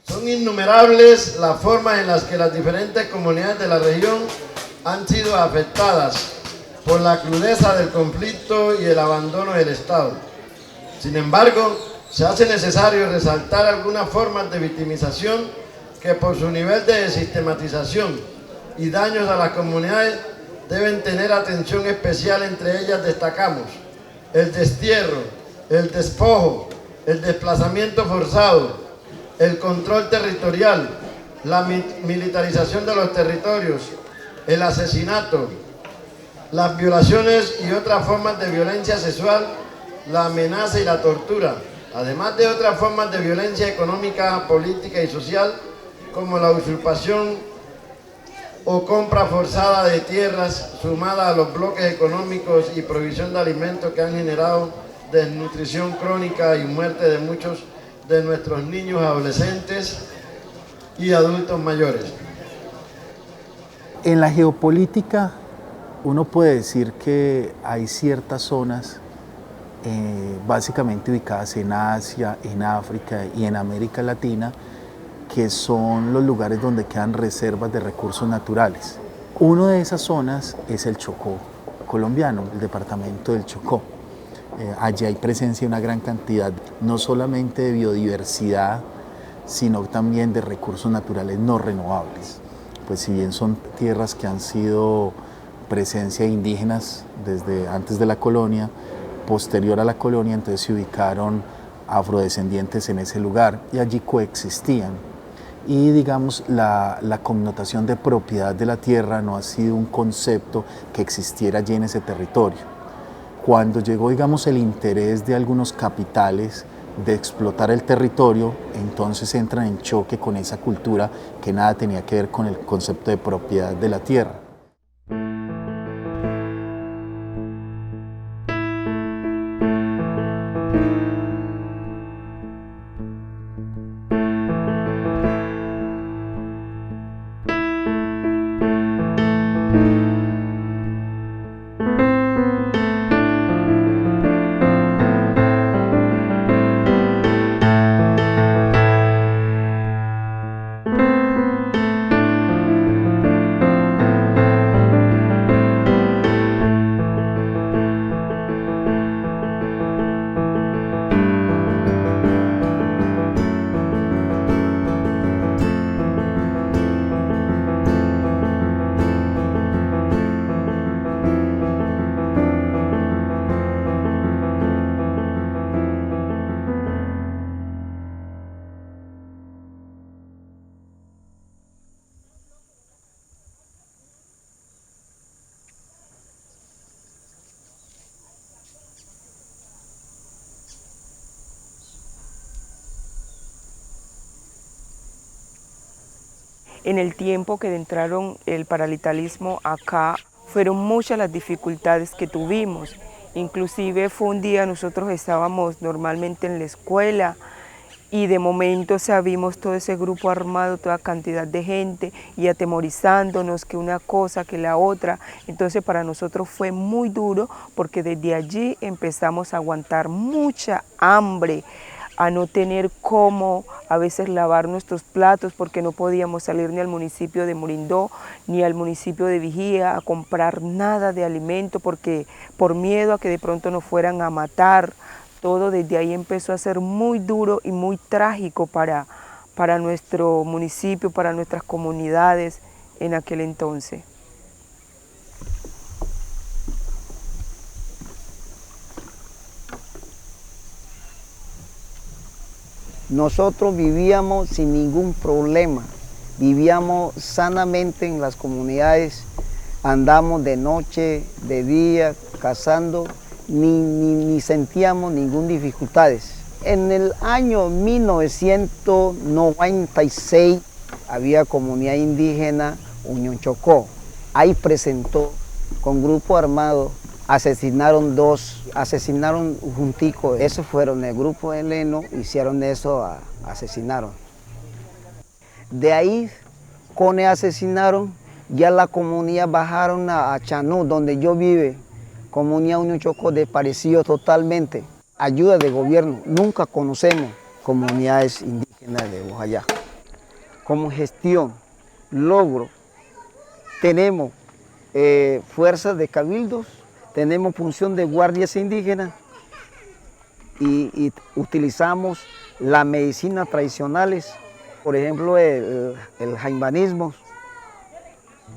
Son innumerables las formas en las que las diferentes comunidades de la región han sido afectadas por la crudeza del conflicto y el abandono del Estado. Sin embargo, se hace necesario resaltar algunas formas de victimización que por su nivel de sistematización y daños a las comunidades deben tener atención especial. Entre ellas destacamos el destierro, el despojo, el desplazamiento forzado, el control territorial, la militarización de los territorios, el asesinato, las violaciones y otras formas de violencia sexual, la amenaza y la tortura, además de otras formas de violencia económica, política y social, como la usurpación o compra forzada de tierras, sumada a los bloques económicos y provisión de alimentos que han generado desnutrición crónica y muerte de muchos de nuestros niños, adolescentes y adultos mayores. En la geopolítica uno puede decir que hay ciertas zonas básicamente ubicadas en Asia, en África y en América Latina, que son los lugares donde quedan reservas de recursos naturales. Una de esas zonas es el Chocó colombiano, el departamento del Chocó. Allí hay presencia de una gran cantidad, no solamente de biodiversidad, sino también de recursos naturales no renovables. Pues si bien son tierras que han sido presencia de indígenas desde antes de la colonia, posterior a la colonia, entonces se ubicaron afrodescendientes en ese lugar y allí coexistían. Y digamos, la connotación de propiedad de la tierra no ha sido un concepto que existiera allí en ese territorio. Cuando llegó, digamos, el interés de algunos capitales de explotar el territorio, entonces entran en choque con esa cultura que nada tenía que ver con el concepto de propiedad de la tierra. En el tiempo que entraron el paralitalismo acá, fueron muchas las dificultades que tuvimos. Inclusive fue un día, nosotros estábamos normalmente en la escuela y de momento vimos todo ese grupo armado, toda cantidad de gente y atemorizándonos que una cosa, que la otra. Entonces para nosotros fue muy duro porque desde allí empezamos a aguantar mucha hambre, a no tener cómo a veces lavar nuestros platos porque no podíamos salir ni al municipio de Morindó ni al municipio de Vigía a comprar nada de alimento porque por miedo a que de pronto nos fueran a matar. Todo desde ahí empezó a ser muy duro y muy trágico para nuestro municipio, para nuestras comunidades en aquel entonces. Nosotros vivíamos sin ningún problema, vivíamos sanamente en las comunidades, andamos de noche, de día, cazando, ni sentíamos ninguna dificultades. En el año 1996 había comunidad indígena Unión Chocó. Ahí presentó con grupo armado, asesinaron junticos. Esos fueron el grupo heleno, hicieron eso, asesinaron. De ahí, con el asesinaron, ya la comunidad bajaron a Chanú, donde yo vive. Comunidad Unión Chocó desapareció totalmente. Ayuda de gobierno, nunca conocemos comunidades indígenas de Bojayá. como gestión, logro, tenemos fuerzas de cabildos, tenemos función de guardias indígenas y utilizamos las medicinas tradicionales, por ejemplo el jaimanismo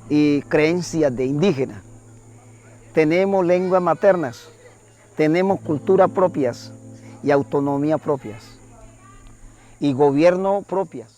y creencias de indígenas. Tenemos lenguas maternas, tenemos culturas propias y autonomía propias y gobierno propias.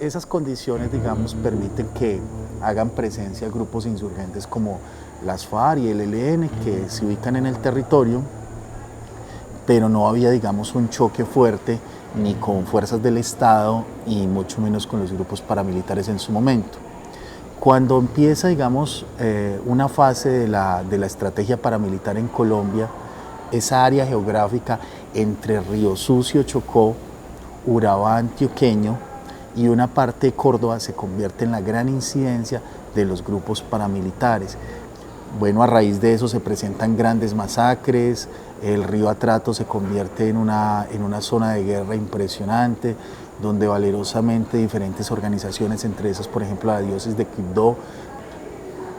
Esas condiciones, digamos, permiten que hagan presencia grupos insurgentes como las FARC y el ELN, que se ubican en el territorio, pero no había, digamos, un choque fuerte ni con fuerzas del Estado y mucho menos con los grupos paramilitares en su momento. Cuando empieza, digamos, una fase de la estrategia paramilitar en Colombia, esa área geográfica entre Río Sucio, Chocó, Urabá antioqueño y una parte de Córdoba se convierte en la gran incidencia de los grupos paramilitares. Bueno, a raíz de eso se presentan grandes masacres, el río Atrato se convierte en una zona de guerra impresionante, donde valerosamente diferentes organizaciones, entre esas por ejemplo la diócesis de Quibdó,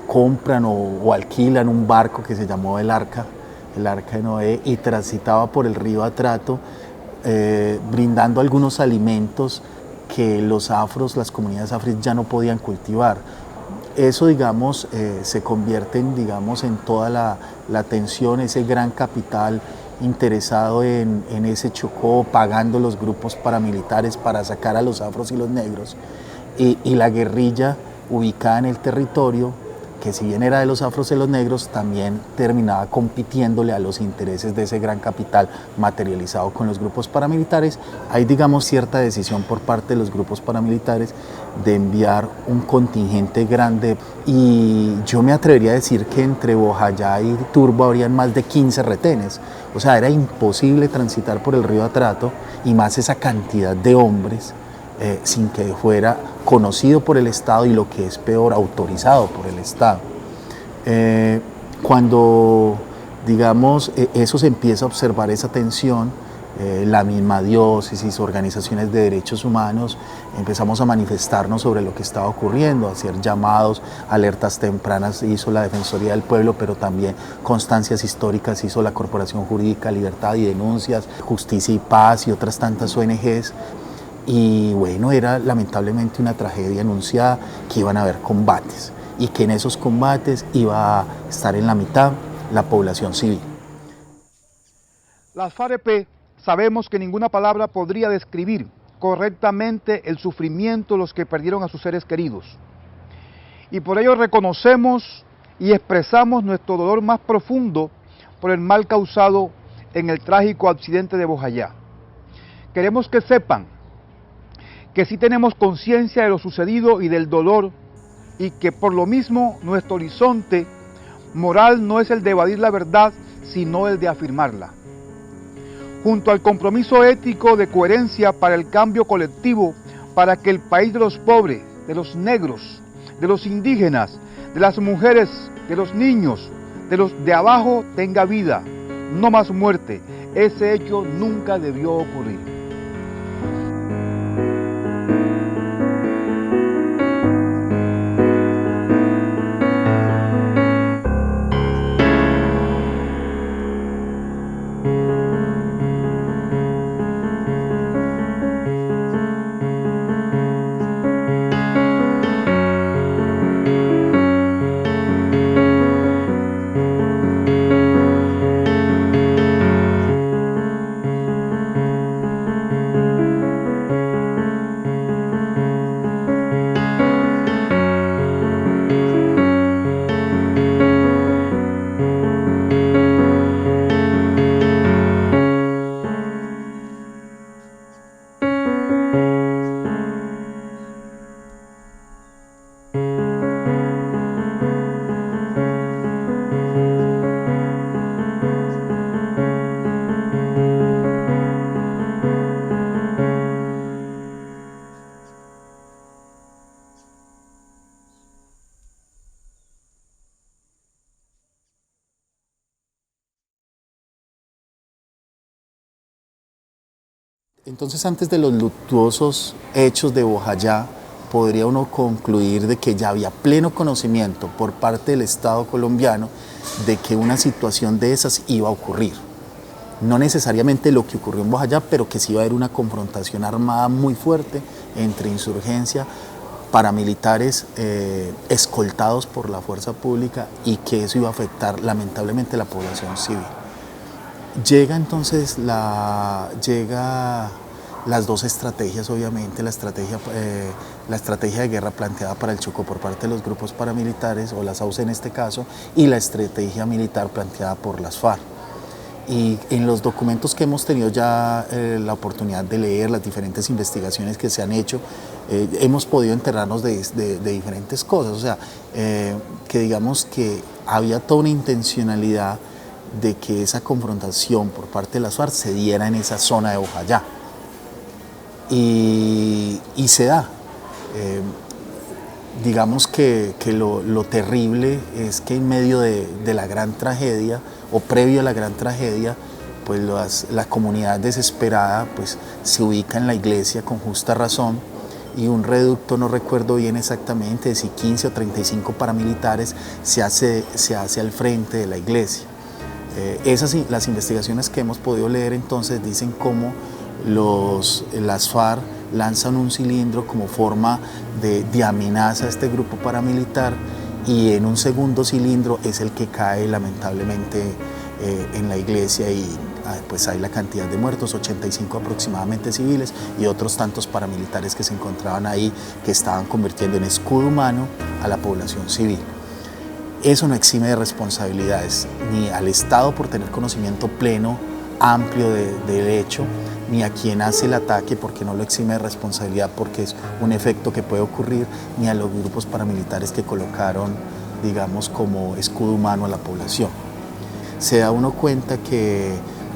compran o alquilan un barco que se llamó el Arca de Noé, y transitaba por el río Atrato, brindando algunos alimentos que los afros, las comunidades afris ya no podían cultivar. Eso, digamos, se convierte en toda la tensión, ese gran capital interesado en ese Chocó, pagando los grupos paramilitares para sacar a los afros y los negros, y la guerrilla ubicada en el territorio, que si bien era de los afros y los negros, también terminaba compitiéndole a los intereses de ese gran capital materializado con los grupos paramilitares. Hay, digamos, cierta decisión por parte de los grupos paramilitares de enviar un contingente grande, y yo me atrevería a decir que entre Bojayá y Turbo habrían más de 15 retenes. O sea, era imposible transitar por el río Atrato, y más esa cantidad de hombres, sin que fuera conocido por el Estado y, lo que es peor, autorizado por el Estado. Cuando, digamos, eso se empieza a observar, esa tensión, la misma diócesis, organizaciones de derechos humanos, empezamos a manifestarnos sobre lo que estaba ocurriendo, a hacer llamados, alertas tempranas hizo la Defensoría del Pueblo, pero también constancias históricas hizo la Corporación Jurídica Libertad y Denuncias, Justicia y Paz y otras tantas ONGs. Y bueno, era lamentablemente una tragedia anunciada, que iban a haber combates y que en esos combates iba a estar en la mitad la población civil. Las FAREP sabemos que ninguna palabra podría describir correctamente el sufrimiento de los que perdieron a sus seres queridos. Y por ello reconocemos y expresamos nuestro dolor más profundo por el mal causado en el trágico accidente de Bojayá. Queremos que sepan que sí tenemos conciencia de lo sucedido y del dolor, y que por lo mismo nuestro horizonte moral no es el de evadir la verdad, sino el de afirmarla. Junto al compromiso ético de coherencia para el cambio colectivo, para que el país de los pobres, de los negros, de los indígenas, de las mujeres, de los niños, de los de abajo tenga vida, no más muerte, ese hecho nunca debió ocurrir. Entonces, antes de los luctuosos hechos de Bojayá, podría uno concluir de que ya había pleno conocimiento por parte del Estado colombiano de que una situación de esas iba a ocurrir. No necesariamente lo que ocurrió en Bojayá, pero que sí iba a haber una confrontación armada muy fuerte entre insurgencia, paramilitares escoltados por la fuerza pública, y que eso iba a afectar lamentablemente la población civil. Llega entonces las dos estrategias, obviamente, la estrategia de guerra planteada para el Chocó por parte de los grupos paramilitares, o las AUC en este caso, y la estrategia militar planteada por las FARC. Y en los documentos que hemos tenido ya la oportunidad de leer, las diferentes investigaciones que se han hecho, hemos podido enterarnos de diferentes cosas. O sea, que digamos que había toda una intencionalidad de que esa confrontación por parte de las FARC se diera en esa zona de Bojayá. Y se da. Digamos que lo terrible es que en medio de la gran tragedia, o previo a la gran tragedia, pues la comunidad desesperada pues se ubica en la iglesia con justa razón, y un reducto, no recuerdo bien exactamente, de si 15 o 35 paramilitares se hace al frente de la iglesia. Las investigaciones que hemos podido leer entonces dicen cómo las FARC lanzan un cilindro como forma de amenaza a este grupo paramilitar, y en un segundo cilindro es el que cae lamentablemente en la iglesia, y pues hay la cantidad de muertos, 85 aproximadamente civiles, y otros tantos paramilitares que se encontraban ahí, que estaban convirtiendo en escudo humano a la población civil. Eso no exime de responsabilidades ni al Estado por tener conocimiento pleno, amplio del hecho, ni a quien hace el ataque, porque no lo exime de responsabilidad, porque es un efecto que puede ocurrir, ni a los grupos paramilitares que colocaron, digamos, como escudo humano a la población. Se da uno cuenta que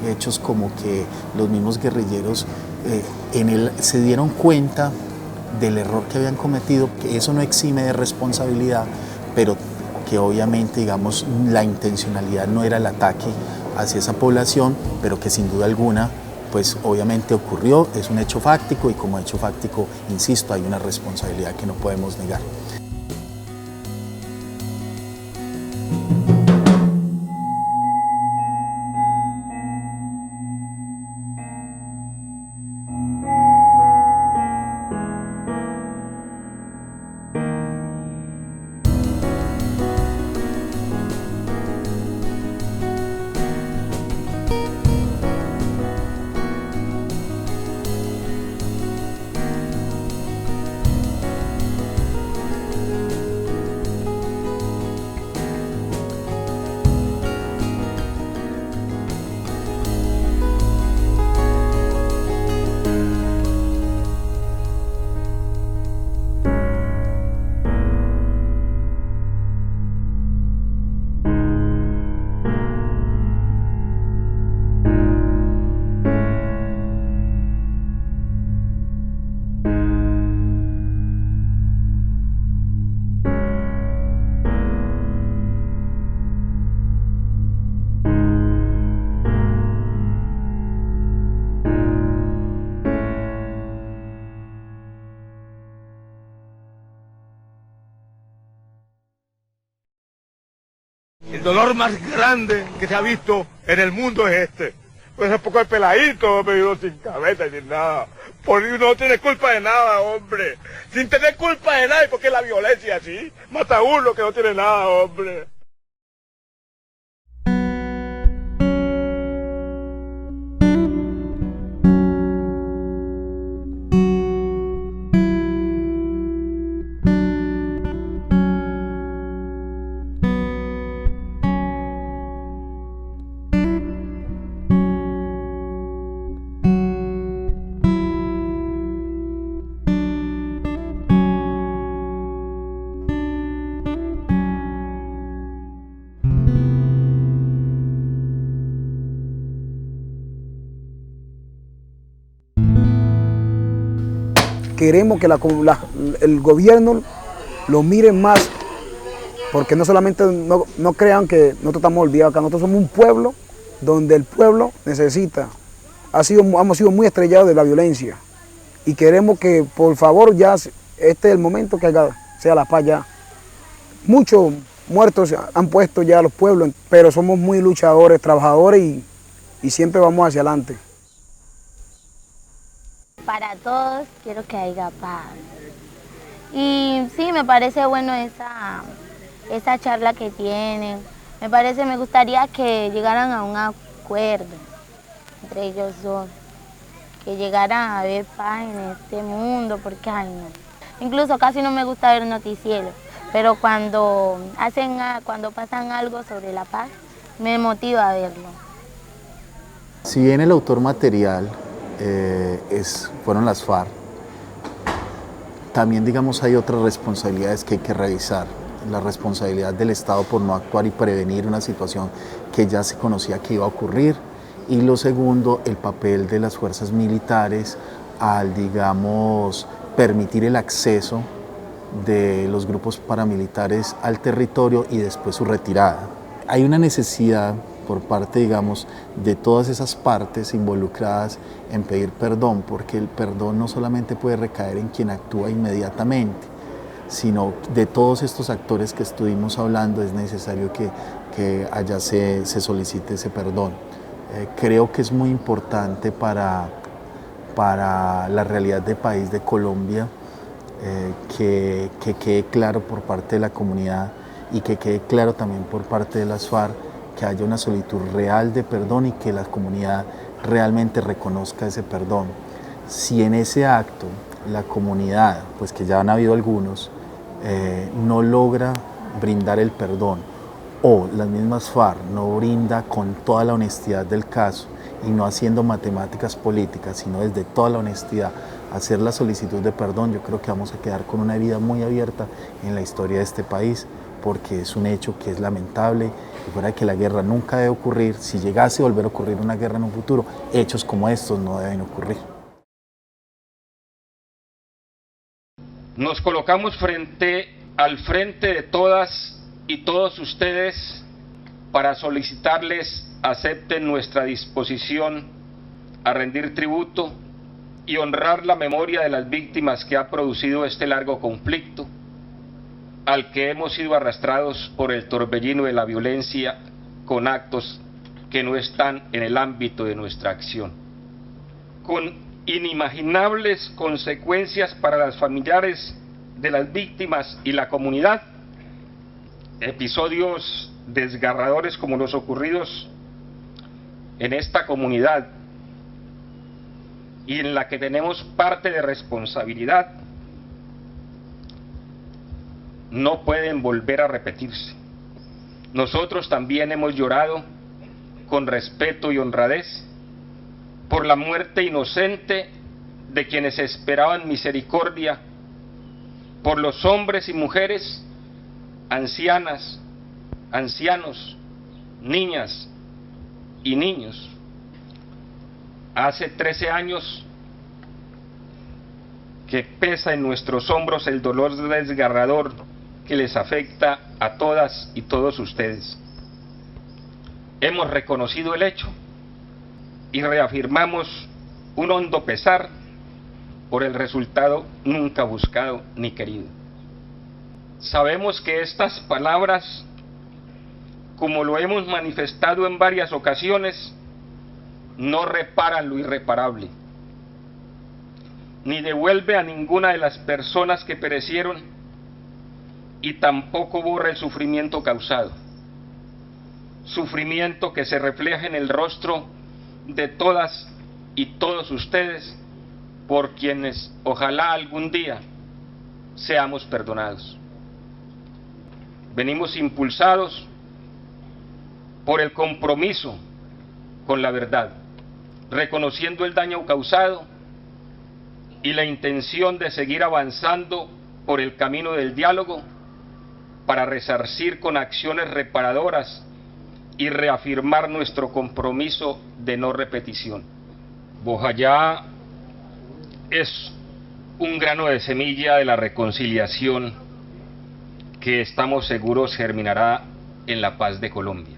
hechos como que los mismos guerrilleros se dieron cuenta del error que habían cometido, que eso no exime de responsabilidad, pero que obviamente, digamos, la intencionalidad no era el ataque hacia esa población, pero que sin duda alguna, pues obviamente ocurrió, es un hecho fáctico, y como hecho fáctico, insisto, hay una responsabilidad que no podemos negar. El dolor más grande que se ha visto en el mundo es este. Pues es poco el peladito, pero sin cabeza y sin nada. Porque uno no tiene culpa de nada, hombre. Sin tener culpa de nada, porque la violencia así mata a uno que no tiene nada, hombre. Queremos que el gobierno lo mire más, porque no solamente no crean que nosotros estamos olvidados acá, nosotros somos un pueblo donde el pueblo necesita hemos sido muy estrellados de la violencia y queremos que por favor ya este es el momento que sea la paz ya. Muchos muertos han puesto ya los pueblos, pero somos muy luchadores, trabajadores y siempre vamos hacia adelante. Para todos quiero que haya paz. Y sí, me parece bueno esa charla que tienen. Me gustaría que llegaran a un acuerdo entre ellos dos, que llegaran a haber paz en este mundo, porque ay no. Incluso casi no me gusta ver noticieros, pero cuando pasan algo sobre la paz, me motiva a verlo. Si bien el autor material fueron las FARC, también digamos hay otras responsabilidades que hay que revisar. La responsabilidad del Estado por no actuar y prevenir una situación que ya se conocía que iba a ocurrir, y lo segundo, el papel de las fuerzas militares al, digamos, permitir el acceso de los grupos paramilitares al territorio y después su retirada. Hay una necesidad por parte, digamos, de todas esas partes involucradas en pedir perdón, porque el perdón no solamente puede recaer en quien actúa inmediatamente, sino de todos estos actores que estuvimos hablando es necesario que allá se solicite ese perdón. Creo que es muy importante para la realidad del país de Colombia que quede claro por parte de la comunidad y que quede claro también por parte de las FARC que haya una solicitud real de perdón y que la comunidad realmente reconozca ese perdón. Si en ese acto la comunidad, pues que ya han habido algunos, no logra brindar el perdón, o las mismas FARC no brinda con toda la honestidad del caso y no haciendo matemáticas políticas, sino desde toda la honestidad hacer la solicitud de perdón, yo creo que vamos a quedar con una herida muy abierta en la historia de este país, porque es un hecho que es lamentable y fuera de que la guerra nunca debe ocurrir. Si llegase a volver a ocurrir una guerra en un futuro, hechos como estos no deben ocurrir. Nos colocamos al frente de todas y todos ustedes para solicitarles acepten nuestra disposición a rendir tributo y honrar la memoria de las víctimas que ha producido este largo conflicto, al que hemos sido arrastrados por el torbellino de la violencia con actos que no están en el ámbito de nuestra acción, con inimaginables consecuencias para las familiares de las víctimas y la comunidad, episodios desgarradores como los ocurridos en esta comunidad y en la que tenemos parte de responsabilidad, no pueden volver a repetirse. Nosotros también hemos llorado con respeto y honradez por la muerte inocente de quienes esperaban misericordia, por los hombres y mujeres, ancianas, ancianos, niñas y niños. Hace 13 años que pesa en nuestros hombros el dolor desgarrador que les afecta a todas y todos ustedes. Hemos reconocido el hecho y reafirmamos un hondo pesar por el resultado nunca buscado ni querido. Sabemos que estas palabras, como lo hemos manifestado en varias ocasiones, no reparan lo irreparable, ni devuelve a ninguna de las personas que perecieron y tampoco borra el sufrimiento causado, sufrimiento que se refleja en el rostro de todas y todos ustedes, por quienes ojalá algún día seamos perdonados. Venimos impulsados por el compromiso con la verdad, reconociendo el daño causado y la intención de seguir avanzando por el camino del diálogo para resarcir con acciones reparadoras y reafirmar nuestro compromiso de no repetición. Bojayá es un grano de semilla de la reconciliación que estamos seguros germinará en la paz de Colombia.